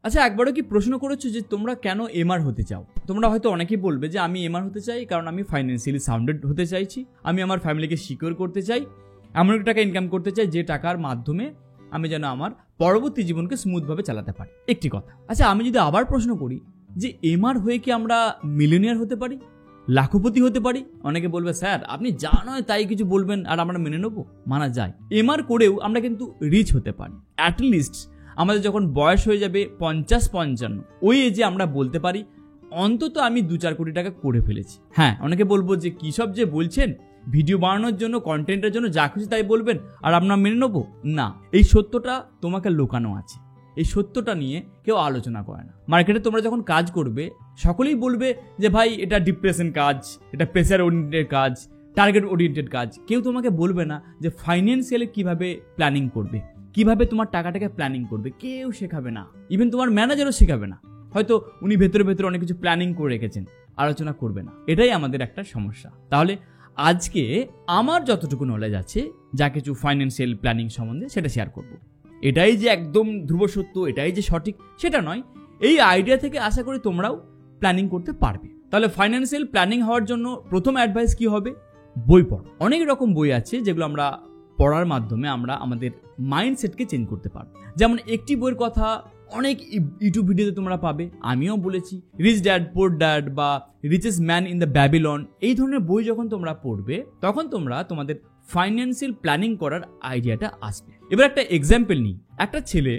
আচ্ছা, একবারও কি প্রশ্ন করেছো যে তোমরা কেন এমআর হতে চাও? তোমরা হয়তো অনেকেই বলবে যে আমি এমআর হতে চাই কারণ আমি ফাইন্যান্সিয়ালি সাউন্ডেড হতে চাইছি, আমি আমার ফ্যামিলিকে সিকিউর করতে চাই, এমন একটা টাকা ইনকাম করতে চাই যে টাকার মাধ্যমে আমি যেন আমার পরবর্তী জীবনকে স্মুথভাবে চালাতে পারি। একটি কথা। আচ্ছা, আমি যদি আবার প্রশ্ন করি যে এমআর হয়ে কি আমরা মিলিয়নিয়ার হতে পারি, লাখপতি হতে পারি? অনেকে বলবে স্যার আপনি যা নয় তাই কিছু বলবেন আর আমরা মেনে নেবো। মানা যায়, এমআর করেও আমরা কিন্তু রিচ হতে পারি। অ্যাটলিস্ট আমাদের যখন বয়স হয়ে যাবে 50-55, ওই এজে আমরা বলতে পারি অন্তত আমি 2-4 কোটি টাকা করে ফেলেছি। হ্যাঁ, অনেকে বলবো যে কী সব যে বলছেন, ভিডিও বানানোর জন্য, কন্টেন্টের জন্য যা খুশি তাই বলবেন আর আমরা মেনে নেবো। না, এই সত্যটা তোমাকে লুকানো আছে। এই সত্যটা নিয়ে কেউ আলোচনা করে না। মার্কেটে তোমরা যখন কাজ করবে সকলেই বলবে যে ভাই এটা ডিপ্রেশন কাজ, এটা প্রেসার ওরিয়েন্টেড কাজ, টার্গেট ওরিয়েন্টেড কাজ। কেউ তোমাকে বলবে না যে ফাইন্যান্সিয়ালি কিভাবে প্ল্যানিং করবে, কিভাবে তোমার টাকাটাকে প্ল্যানিং করবে। কেউ শেখাবে না, ইভেন তোমার ম্যানেজারও শেখাবে না। হয়তো উনি ভেতরে ভেতরে অনেক কিছু প্ল্যানিং করে রেখেছেন, আলোচনা করবে না। এটাই আমাদের একটা সমস্যা। তাহলে আজকে আমার যতটুকু নলেজ আছে যা কিছু ফাইন্যান্সিয়াল প্ল্যানিং সম্বন্ধে সেটা শেয়ার করব। এটাই যে একদম ধ্রুব সত্য, এটাই যে সঠিক সেটা নয়। এই আইডিয়া থেকে আশা করি তোমরাও প্ল্যানিং করতে পারবে। তাহলে ফাইন্যান্সিয়াল প্ল্যানিং হওয়ার জন্য প্রথম অ্যাডভাইস কি হবে? বই পড়ো। অনেক রকম বই আছে যেগুলো আমরা পড়ার মাধ্যমে আমরা আমাদের মাইন্ডসেটকে চেঞ্জ করতে পারবো। যেমন একটি বইয়ের কথা অনেক ইউটিউব ভিডিওতে তোমরা পাবে, আমিও বলেছি, রিচ ড্যাড পুয়ার ড্যাড বা richest man in the Babylon. এই ধরনের বই যখন তোমরা পড়বে তখন তোমরা তোমাদের ফাইন্যান্সিয়াল প্ল্যানিং করার আইডিয়াটা আসবে। এবার একটা এক্সাম্পল নিই। একটা ছেলে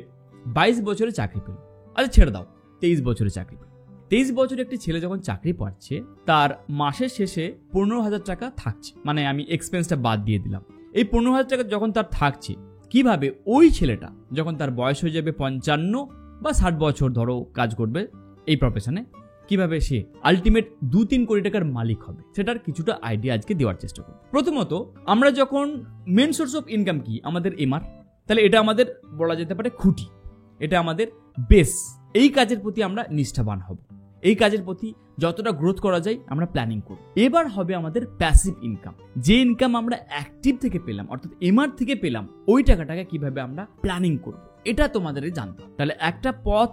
22 বছরে চাকরি পেল। আচ্ছা ছেড়ে দাও, 23 বছরে চাকরি পেল। 23 বছরে একটি ছেলে যখন চাকরি পাচ্ছে তার মাসের শেষে 15,000 টাকা থাকছে। মানে আমি এক্সপেন্সটা বাদ দিয়ে দিলাম। এই 15,000 টাকা যখন তার থাকছে, কিভাবে ওই ছেলেটা যখন তার বয়স হয়ে যাবে 55 বা 60 বছর ধরো কাজ করবে এই প্রফেশনে, কিভাবে সে আলটিমেট 2-3 কোটি টাকার মালিক হবে, সেটার কিছুটা আইডিয়া আজকে দেওয়ার চেষ্টা করব। প্রথমত, আমরা যখন মেন সোর্স অফ ইনকাম কি আমাদের এমআর, তাহলে এটা আমাদের বলা যেতে পারে খুঁটি, এটা আমাদের বেস। এই কাজের প্রতি আমরা নিষ্ঠাবান হব, এই কাজের প্রতি যতটা গ্রোথ করা যায় আমরা প্ল্যানিং করব। এবার হবে আমাদের প্যাসিভ ইনকাম, যে ইনকাম আমরা অ্যাক্টিভ থেকে পেলাম অর্থাৎ এমআর থেকে পেলাম, ওই টাকাটাকে কিভাবে আমরা প্ল্যানিং করব এটা তোমাদের জানতে হবে। তাহলে একটা পথ,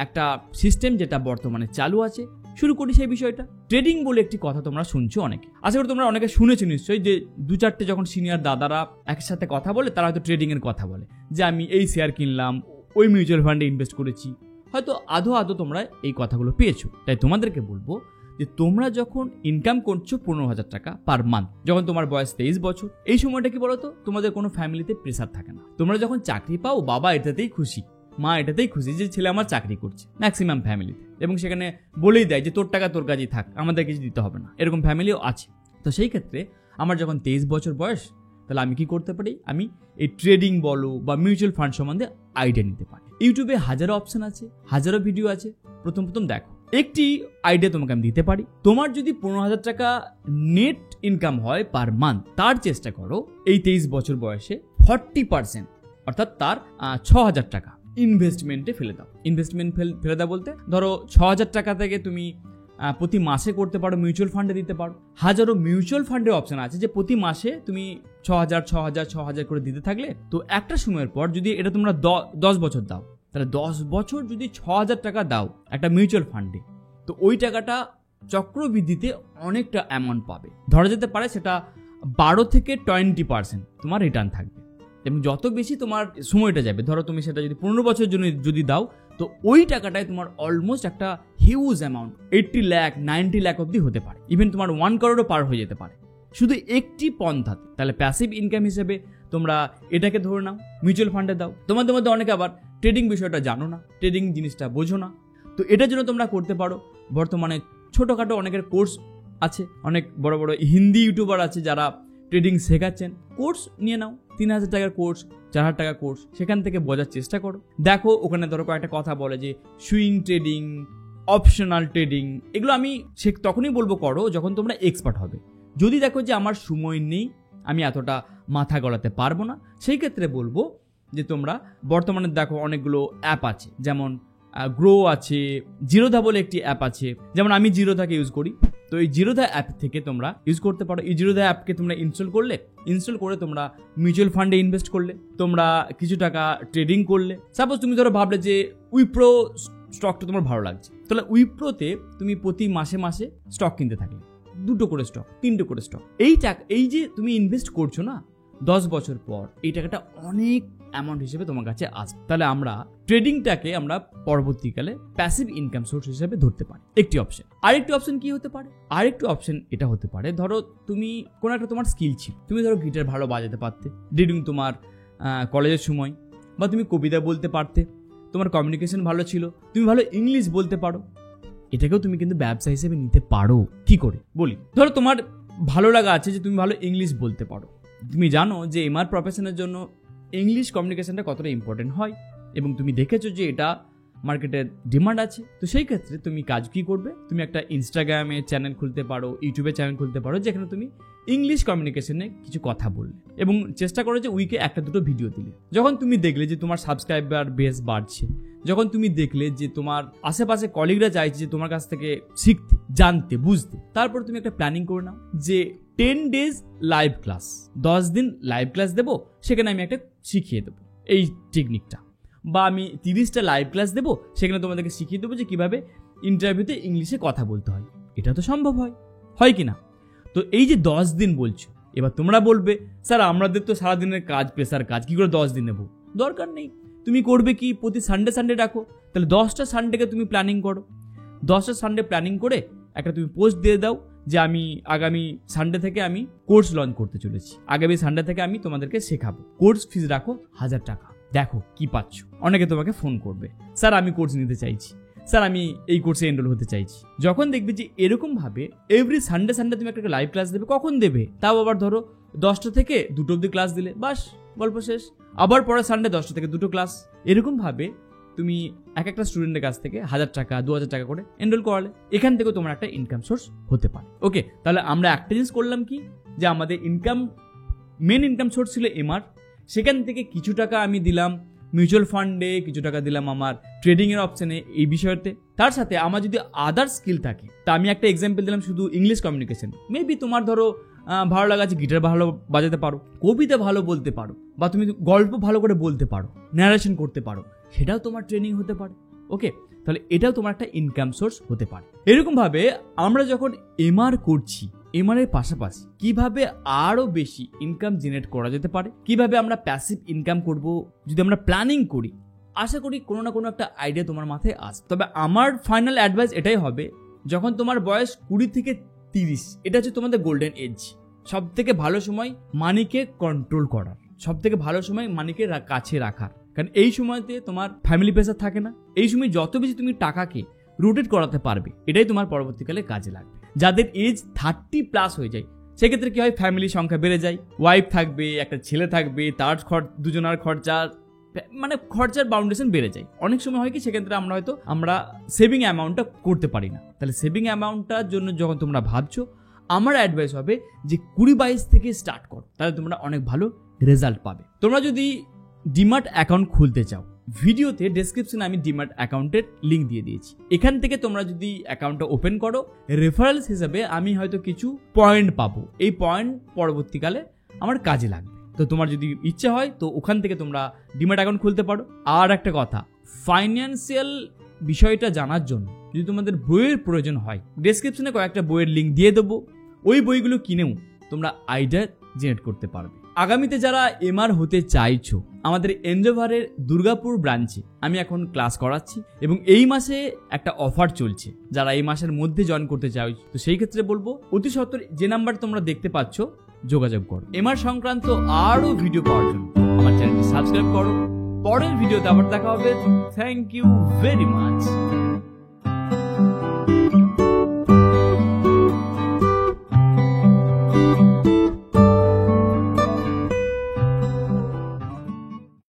একটা সিস্টেম যেটা বর্তমানে চালু আছে, শুরু করি সেই বিষয়টা। ট্রেডিং বলে একটি কথা তোমরা শুনছো অনেকে, আশা করি তোমরা অনেকে শুনেছো নিশ্চয়ই, যে 2-4টে যখন সিনিয়র দাদারা একসাথে কথা বলে তারা হয়তো ট্রেডিং এর কথা বলে, যে আমি এই শেয়ার কিনলাম, ওই মিউচুয়াল ফান্ডে ইনভেস্ট করেছি। হয়তো আধো তোমরা এই কথাগুলো পেয়েছো। তাই তোমাদেরকে বলবো যে তোমরা যখন ইনকাম করছো 15,000 টাকা পার মান্থ, যখন তোমার বয়স 23 বছর, এই সময়টা কি বলতো, তোমাদের কোনো ফ্যামিলিতে প্রেসার থাকে না। তোমরা যখন চাকরি পাও, বাবা এটাতেই খুশি, মা এটাতেই খুশি যে ছেলে আমার চাকরি করছে, ম্যাক্সিমাম ফ্যামিলিতে, এবং সেখানে বলেই দেয় যে তোর টাকা তোর কাছেই থাক, আমাদের কিছু দিতে হবে না। এরকম ফ্যামিলিও আছে। তো সেই ক্ষেত্রে আমার যখন 23 বছর বয়স, তাহলে আমি কি করতে পারি? আমি এই ট্রেডিং বলো বা মিউচুয়াল ফান্ড সম্বন্ধে আইডিয়া নিতে পারি। ইউটিউবে হাজারো অপশন আছে, হাজারো ভিডিও আছে। প্রথম দেখো, একটি আইডিয়া তোমাকে আমি দিতে পারি। তোমার যদি 15,000 টাকা নেট ইনকাম হয় পার মান্থ, তার চেষ্টা করো এই 23 বছর বয়সে 40% অর্থাৎ তার 6,000 টাকা ইনভেস্টমেন্টে ফেলে দাও। ইনভেস্টমেন্ট ফেলে দাও বলতে ধরো 6,000 টাকা থেকে তুমি প্রতি মাসে করতে পারো, মিউচুয়াল ফান্ডে দিতে পারো। হাজারো মিউচুয়াল ফান্ডের অপশন আছে যে প্রতি মাসে তুমি 6,000 করে দিতে থাকলে, তো একটা সময়ের পর যদি এটা তোমরা 10 বছর দাও, তাহলে 10 বছর যদি 6,000 টাকা দাও একটা মিউচুয়াল ফান্ডে, তো ওই টাকাটা চক্রবৃদ্ধিতে অনেকটা অ্যামাউন্ট পাবে। ধরা যেতে পারে সেটা 12 থেকে 20% তোমার রিটার্ন থাকবে। এবং যত বেশি তোমার সময়টা যাবে, ধরো তুমি সেটা যদি 15 বছরের জন্য যদি দাও, তো ওই টাকাটায় তোমার অলমোস্ট একটা হিউজ অ্যামাউন্ট 80 লাখ 90 লাখ অব্দি হতে পারে, ইভেন তোমার 1 করোড়ও পার হয়ে যেতে পারে শুধু একটি পন্থাতে। তাহলে প্যাসিভ ইনকাম হিসেবে তোমরা এটাকে ধরে নাও, মিউচুয়াল ফান্ডে দাও। তোমাদের মধ্যে অনেকে আবার ট্রেডিং বিষয়টা জানো না, ট্রেডিং জিনিসটা বোঝো না, তো এটার জন্য তোমরা করতে পারো। বর্তমানে ছোটোখাটো অনেকের কোর্স আছে, অনেক বড় বড় হিন্দি ইউটিউবার আছে যারা ট্রেডিং শেখাচ্ছেন। কোর্স নিয়ে নাও, 3,000 টাকার কোর্স, 4,000 টাকার কোর্স, সেখান থেকে বোঝার চেষ্টা করো। দেখো ওখানে ধরো কয়েকটা কথা বলে যে সুইং ট্রেডিং, অপশনাল ট্রেডিং, এগুলো আমি তখনই বলবো করো যখন তোমরা এক্সপার্ট হবে। যদি দেখো যে আমার সময় নেই, আমি এতটা মাথা গলাতে পারবো না, সেই ক্ষেত্রে বলবো যে তোমরা বর্তমানে দেখো অনেকগুলো অ্যাপ আছে, যেমন গ্রো আছে, জিরোধা বলে একটি অ্যাপ আছে, যেমন আমি জিরোধাকে ইউজ করি। তো এই জিরোধা অ্যাপ থেকে তোমরা ইউজ করতে পারো। এই জিরোধা অ্যাপকে তোমরা ইনস্টল করে তোমরা মিউচুয়াল ফান্ডে ইনভেস্ট করলে, তোমরা কিছু টাকা ট্রেডিং করলে। সাপোজ তুমি ধরো ভাবলে যে উইপ্রো স্টকটা তোমার ভালো লাগছে, তাহলে উইপ্রোতে তুমি প্রতি মাসে মাসে স্টক কিনতে থাকলে, 2টো করে স্টক, 3টে করে স্টক। এই যে তুমি ইনভেস্ট করছো না, 10 বছর পর এই টাকাটা অনেক অ্যামাউন্ট হিসেবে তোমার কাছে আসবে। তাহলে আমরা ট্রেডিংটাকে আমরা পরবর্তীকালে প্যাসিভ ইনকাম সোর্স হিসেবে ধরতে পারি, একটি অপশন। আরেকটি অপশন কি হতে পারে? আরেকটি অপশন এটা হতে পারে, ধরো তুমি কোনো একটা তোমার স্কিল ছিল, তুমি ধরো গিটার ভালো বাজাতে পারতে ডিউরিং তোমার কলেজের সময়, বা তুমি কবিতা বলতে পারতে, তোমার কমিউনিকেশন ভালো ছিল, তুমি ভালো ইংলিশ বলতে পারো, এটাকেও তুমি কিন্তু ব্যবসা হিসেবে নিতে পারো। কি করে বলি, ধরো তোমার ভালো লাগা আছে যে তুমি ভালো ইংলিশ বলতে পারো, তুমি জানো যে এমআর প্রফেশনের জন্য ইংলিশ কমিউনিকেশনটা কতটা ইম্পর্টেন্ট হয়, এবং তুমি দেখেছো যে এটা মার্কেটের ডিমান্ড আছে। তো সেই ক্ষেত্রে তুমি কাজ কি করবে, তুমি একটা ইনস্টাগ্রামে চ্যানেল খুলতে পারো, ইউটিউবে চ্যানেল খুলতে পারো, যেখানে তুমি ইংলিশ কমিউনিকেশনে কিছু কথা বললে এবং চেষ্টা করো যে উইকে 1-2 ভিডিও দিলে। যখন তুমি দেখলে যে তোমার সাবস্ক্রাইবার বেস বাড়ছে, যখন তুমি দেখলে যে তোমার আশেপাশে কলিগরা চাইছে যে তোমার কাছ থেকে শিখতে, জানতে, বুঝতে, তারপর তুমি একটা প্ল্যানিং করে নাও যে 10 ডেজ লাইভ ক্লাস, 10 দিন লাইভ ক্লাস দেবো, সেখানে আমি একটা শিখিয়ে দেবো এই টেকনিকটা, বা আমি 30টা লাইভ ক্লাস দেবো, সেখানে তোমাদেরকে শিখিয়ে দেবো যে কিভাবে ইন্টারভিউতে ইংলিশে কথা বলতে হয়। এটা তো সম্ভব হয় কি না? তো এই যে 10 দিন বলছো, এবার তোমরা বলবে স্যার আমাদের তো সারাদিনের কাজ, প্রেসার কাজ, কি করে 10 দিন নেবো? দরকার নেই, তুমি করবে কি, প্রতি সানডে রাখো, তাহলে 10টা সানডেকে তুমি প্ল্যানিং করো, 10টা সানডে প্ল্যানিং করে একটা তুমি পোস্ট দিয়ে দাও যে আমি আগামী সানডে থেকে আমি কোর্স লঞ্চ করতে চলেছি, আগামী সানডে থেকে আমি তোমাদেরকে শেখাবো, কোর্স ফিস রাখো 1000 টাকা, দেখো কি পাচ্ছ। অনেকে তোমাকে ফোন করবে, স্যার আমি কোর্স নিতে চাইছি, স্যার আমি এই কোর্সে এনরোল হতে চাইছি। যখন দেখবে যে এরকম ভাবে এভরি সানডে তুমি একটা লাইভ ক্লাস দেবে, কখন দেবে? তাও আবার ধরো 10টা থেকে 2টো অবধি ক্লাস দিলে, বাস গল্প শেষ। আবার পরে সানডে 10টা থেকে 2টো ক্লাস, এরকম ভাবে তুমি একটা স্টুডেন্টের কাছ থেকে 1000 টাকা 2000 টাকা করে এনরোল করালে, এখান থেকে তোমার একটা ইনকাম সোর্স হতে পারে। ওকে, তাহলে আমরা একটা জিনিস করলাম কি, যে আমাদের মেন ইনকাম সোর্স ছিল এমআর, সেখান থেকে কিছু টাকা আমি দিলাম মিউচুয়াল ফান্ডে, কিছু টাকা দিলাম আমার ট্রেডিং এর অপশনে, এই বিষয়তে। তার সাথে আমার যদি আদার স্কিল থাকে, তা আমি একটা এক্সাম্পল দিলাম শুধু ইংলিশ কমিউনিকেশন, মেবি তোমার ধরো ভালো লাগা আছে গিটার ভালো বাজাতে পারো, কবিতা ভালো বলতে পারো, বা তুমি গল্প ভালো করে বলতে পারো, ন্যারেশন করতে পারো, সেটাও তোমার ট্রেনিং হতে পারে। ওকে, তাহলে এটাও তোমার একটা ইনকাম সোর্স হতে পারে। এরকম ভাবে আমরা যখন এমআর করছি, এমআর এর পাশাপাশি কিভাবে আরো বেশি ইনকাম জেনারেট করা যেতে পারে, কিভাবে আমরা প্যাসিভ ইনকাম করব, যদি আমরা প্ল্যানিং করি, আশা করি কোনো না কোনো একটা আইডিয়া তোমার মাথায় আসবে। তবে আমার ফাইনাল অ্যাডভাইস এটাই হবে, যখন তোমার বয়স 20 থেকে 30, এটা হচ্ছে তোমাদের গোল্ডেন এজ, সব থেকে ভালো সময় মানিকে কন্ট্রোল করার, সব থেকে ভালো সময় মানিকে কাছে রাখার, কারণ এই সময়তে তোমার ফ্যামিলি প্রেসার থাকে না। এই সময় যত বেশি তুমি টাকাকে রোটেট করাতে পারবে, এটাই তোমার পরবর্তীকালে কাজে লাগবে। যাদের এজ 30+ হয়ে যায়, সেক্ষেত্রে কি হয়, ফ্যামিলির সংখ্যা বেড়ে যায়, ওয়াইফ থাকবে, একটা ছেলে থাকবে, তার দুজনার খরচা, মানে খরচার বাউন্ডেশন বেড়ে যায়। অনেক সময় হয় কি, সেক্ষেত্রে আমরা সেভিং অ্যামাউন্টটা করতে পারি না। তাহলে সেভিং অ্যামাউন্টটার জন্য যখন তোমরা ভাবছো, আমার অ্যাডভাইস হবে যে 20-22 থেকে স্টার্ট করো, তাহলে তোমরা অনেক ভালো রেজাল্ট পাবে। তোমরা যদি ডিম্যাট অ্যাকাউন্ট খুলতে চাও, ভিডিওতে ডেসক্রিপশনে আমি ডিম্যাট অ্যাকাউন্টের লিঙ্ক দিয়ে দিয়েছি, এখান থেকে তোমরা যদি অ্যাকাউন্টটা ওপেন করো, রেফারেন্স হিসেবে আমি হয়তো কিছু পয়েন্ট পাবো, এই পয়েন্ট পরবর্তীকালে আমার কাজে লাগবে। তো তোমার যদি ইচ্ছে হয় তো ওখান থেকে তোমরা ডিম্যাট অ্যাকাউন্ট খুলতে পারো। আর একটা কথা, ফাইন্যান্সিয়াল বিষয়টা জানার জন্য যদি তোমাদের বইয়ের প্রয়োজন হয়, ডেসক্রিপশনে কয়েকটা বইয়ের লিঙ্ক দিয়ে দেবো, ওই বইগুলো কিনেও তোমরা আইডিয়া জেনারেট করতে পারবে। আগামীতে যারা এমআর হতে চাইছো, আমাদের এনজোভারের দুর্গাপুর ব্রাঞ্চে আমি এখন ক্লাস করাচ্ছি, এবং এই মাসে একটা অফার চলছে, যারা এই মাসের মধ্যে জয়েন করতে চাও, তো সেই ক্ষেত্রে বলবো অতি সত্বর যে নাম্বার তোমরা দেখতে পাচ্ছ যোগাযোগ করো। এমআর সংক্রান্ত আরো ভিডিও পাওয়ার জন্য আমার চ্যানেলটি সাবস্ক্রাইব করো। পরের ভিডিওতে আবার দেখা হবে। Thank you very much.